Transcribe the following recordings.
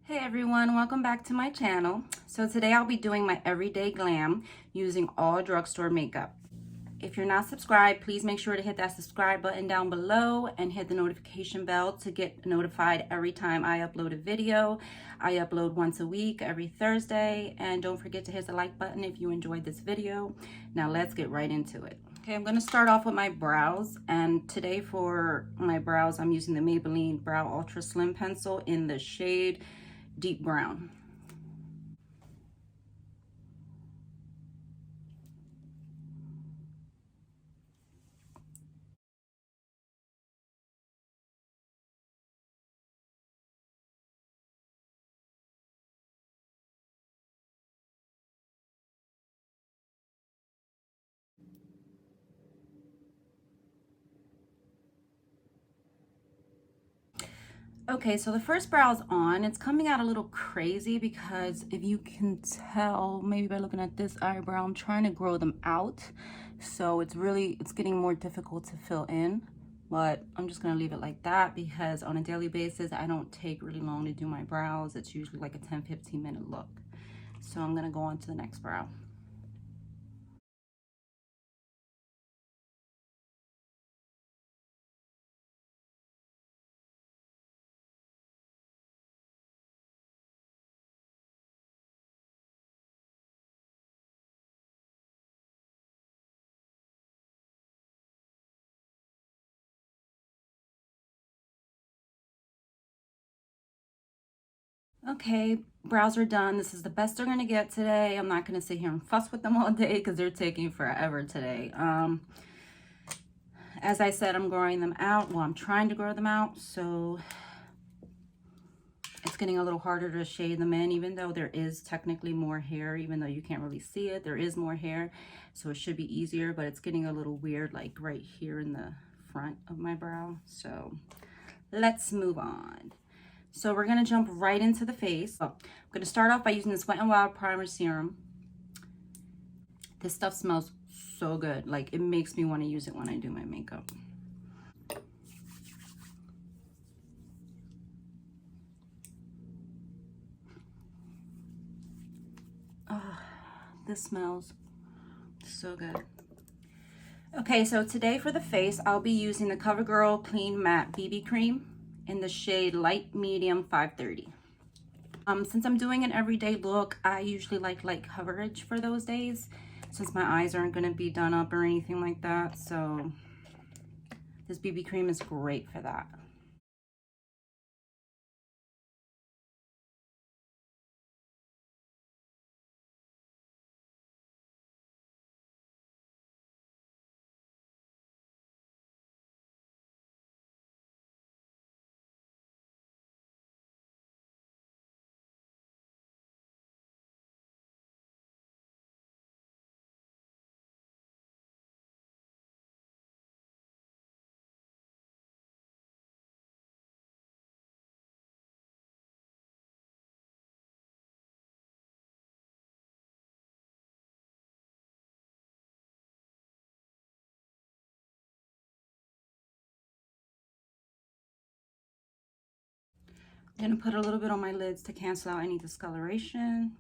Hey everyone, welcome back to my channel. So today I'll be doing my everyday glam using all drugstore makeup. If you're not subscribed, please make sure to hit that subscribe button down below and hit the notification bell to get notified every time I upload a video. I upload once a week, every Thursday, and don't forget to hit the like button if you enjoyed this video. Now let's get right into it. Okay, I'm gonna start off with my brows, and today for my brows, I'm using the Maybelline Brow Ultra Slim Pencil in the shade Deep Brown. Okay, so the first brow is on. It's coming out a little crazy because if you can tell, maybe by looking at this eyebrow, I'm trying to grow them out. So it's getting more difficult to fill in, but I'm just gonna leave it like that because on a daily basis, I don't take really long to do my brows. It's usually like a 10-15 minute look. So I'm gonna go on to the next brow. Okay, brows are done. This is the best they're gonna get today. I'm not gonna sit here and fuss with them all day because they're taking forever today. As I said, I'm growing them out. Well, I'm trying to grow them out, so it's getting a little harder to shade them in, even though there is technically more hair, even though you can't really see it, there is more hair, so it should be easier, but it's getting a little weird, like right here in the front of my brow. So let's move on. So we're gonna jump right into the face. I'm gonna start off by using this Wet n Wild Primer Serum. This stuff smells so good. Like, it makes me want to use it when I do my makeup. Oh, this smells so good. Okay, so today for the face, I'll be using the CoverGirl Clean Matte BB Cream in the shade Light Medium 530. Since I'm doing an everyday look, I usually like light coverage for those days, since my eyes aren't going to be done up or anything like that. So this BB cream is great for that. I'm going to put a little bit on my lids to cancel out any discoloration.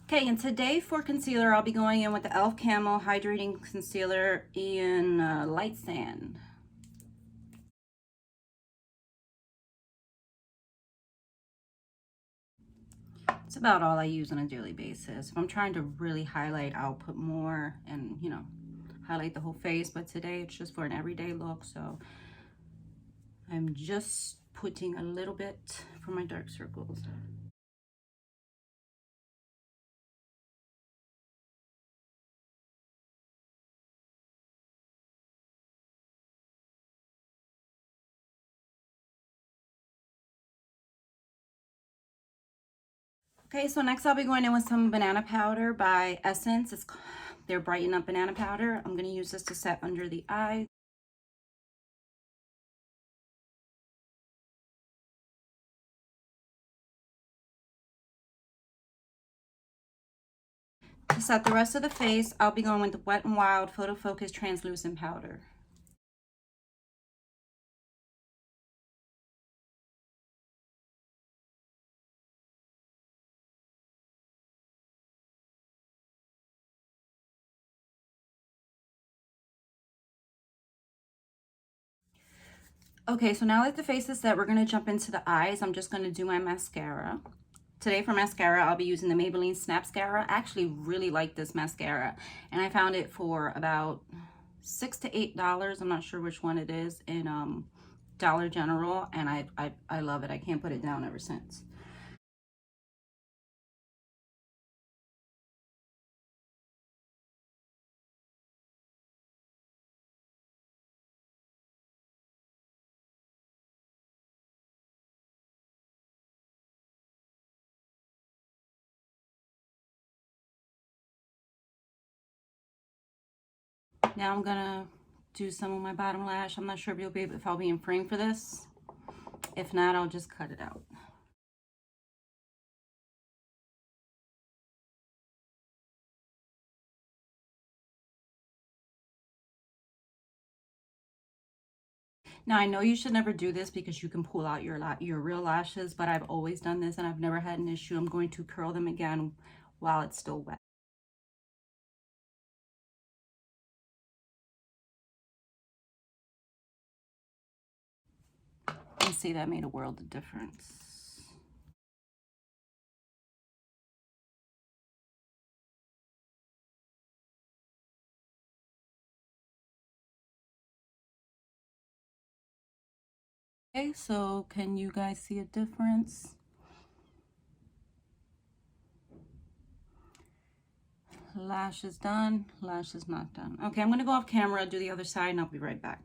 Okay, and today for concealer, I'll be going in with the e.l.f. Camo Hydrating Concealer in Light Sand. It's about all I use on a daily basis. If I'm trying to really highlight, I'll put more and, you know, highlight the whole face. But today it's just for an everyday look, so I'm just putting a little bit for my dark circles. Okay, so next I'll be going in with some banana powder by Essence. It's their Brighten Up banana powder. I'm going to use this to set under the eyes. To set the rest of the face, I'll be going with the Wet n Wild Photo Focus Translucent Powder. Okay, so now that the face is set, we're going to jump into the eyes. I'm just going to do my mascara. Today for mascara, I'll be using the Maybelline Snapscara. I actually really like this mascara, and I found it for about $6 to $8. I'm not sure which one it is in Dollar General, and I love it. I can't put it down ever since. Now I'm gonna do some of my bottom lash. I'm not sure if I'll be in frame for this. If not, I'll just cut it out. Now I know you should never do this because you can pull out your real lashes, but I've always done this and I've never had an issue. I'm going to curl them again while it's still wet. And see, that made a world of difference. Okay, so can you guys see a difference? Lash is done, lash is not done. Okay, I'm gonna go off camera, do the other side, and I'll be right back.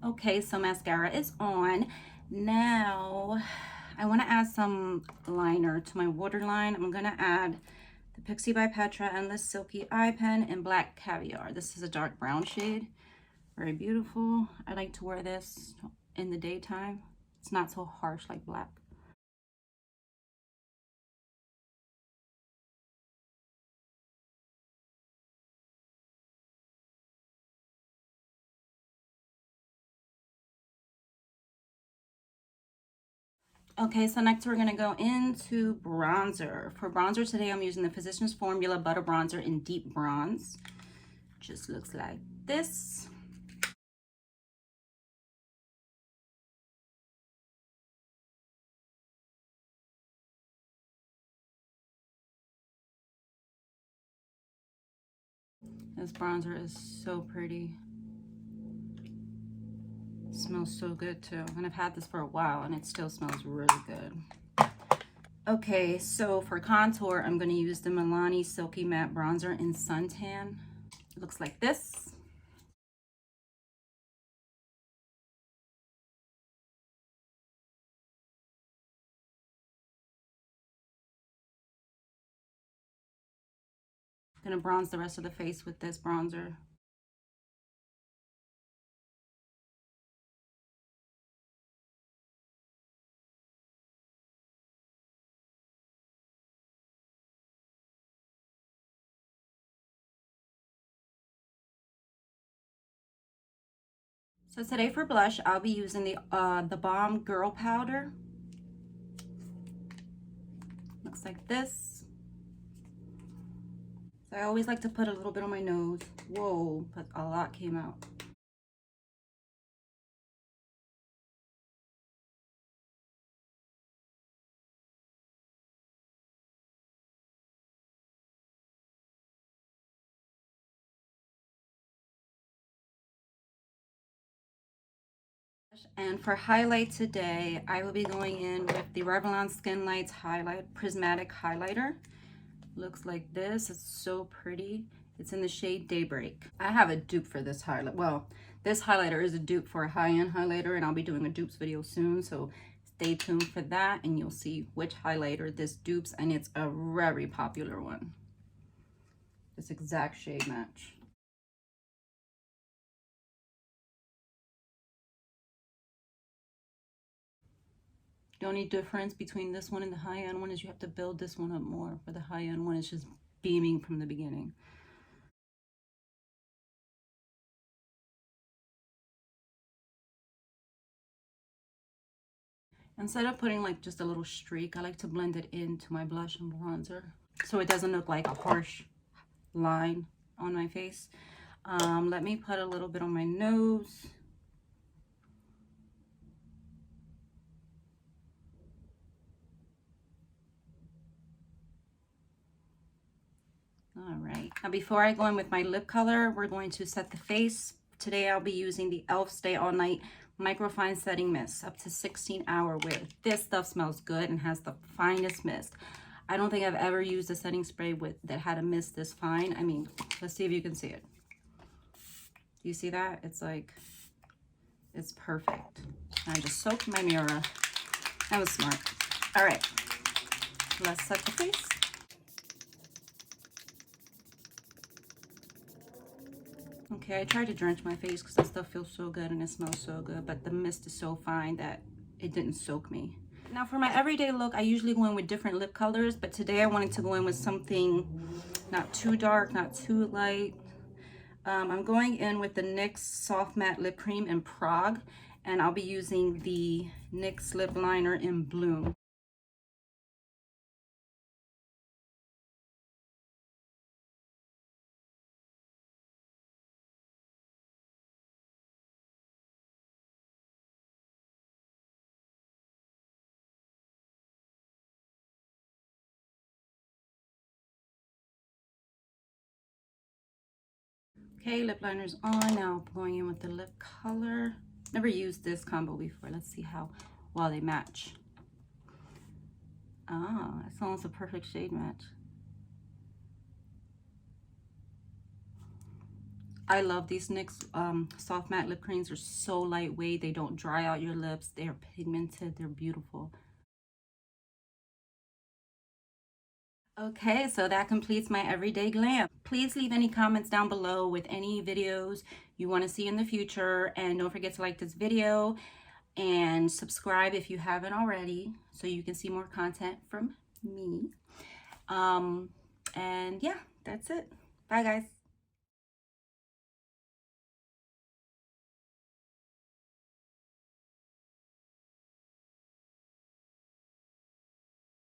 Okay, so mascara is on. Now, I wanna add some liner to my waterline. I'm gonna add the Pixie by Petra Endless Silky Eye Pen in Black Caviar. This is a dark brown shade, very beautiful. I like to wear this in the daytime. It's not so harsh like black. Okay, so next we're gonna go into bronzer. For bronzer today, I'm using the Physicians Formula Butter Bronzer in Deep Bronze. Just looks like this. This bronzer is so pretty. It smells so good too. And I've had this for a while and it still smells really good. Okay, so for contour, I'm gonna use the Milani Silky Matte Bronzer in Suntan. It looks like this. I'm gonna bronze the rest of the face with this bronzer. So today for blush, I'll be using the Balm Girl Powder. Looks like this. So I always like to put a little bit on my nose. Whoa, but a lot came out. And for highlight today, I will be going in with the Revlon Skin Lights Prismatic Highlighter. Looks like this. It's so pretty. It's in the shade Daybreak. I have a dupe for this highlight. Well, this highlighter is a dupe for a high-end highlighter, and I'll be doing a dupes video soon, so stay tuned for that, and you'll see which highlighter this dupes, and it's a very popular one. This exact shade match. The only difference between this one and the high-end one is you have to build this one up more. For the high-end one, it's just beaming from the beginning. Instead of putting like just a little streak, I like to blend it into my blush and bronzer so it doesn't look like a harsh line on my face. Let me put a little bit on my nose. All right, now before I go in with my lip color, we're going to set the face. Today I'll be using the e.l.f. Stay All Night Microfine Setting Mist, up to 16-hour wear. This stuff smells good and has the finest mist. I don't think I've ever used a setting spray that had a mist this fine. I mean, let's see if you can see it. Do you see that? It's like, it's perfect. I just soaked my mirror. That was smart. All right, let's set the face. Okay, I tried to drench my face because that stuff feels so good and it smells so good, but the mist is so fine that it didn't soak me. Now for my everyday look, I usually go in with different lip colors, but today I wanted to go in with something not too dark, not too light. I'm going in with the NYX Soft Matte Lip Cream in Prague, and I'll be using the NYX Lip Liner in Bloom. Okay, lip liner's on. Now going in with the lip color. Never used this combo before. Let's see how well they match. Ah, it's almost a perfect shade match. I love these NYX soft matte lip creams. They're so lightweight. They don't dry out your lips. They're pigmented. They're beautiful. Okay, so that completes my everyday glam. Please leave any comments down below with any videos you want to see in the future. And don't forget to like this video and subscribe if you haven't already so you can see more content from me. And yeah, that's it. Bye, guys.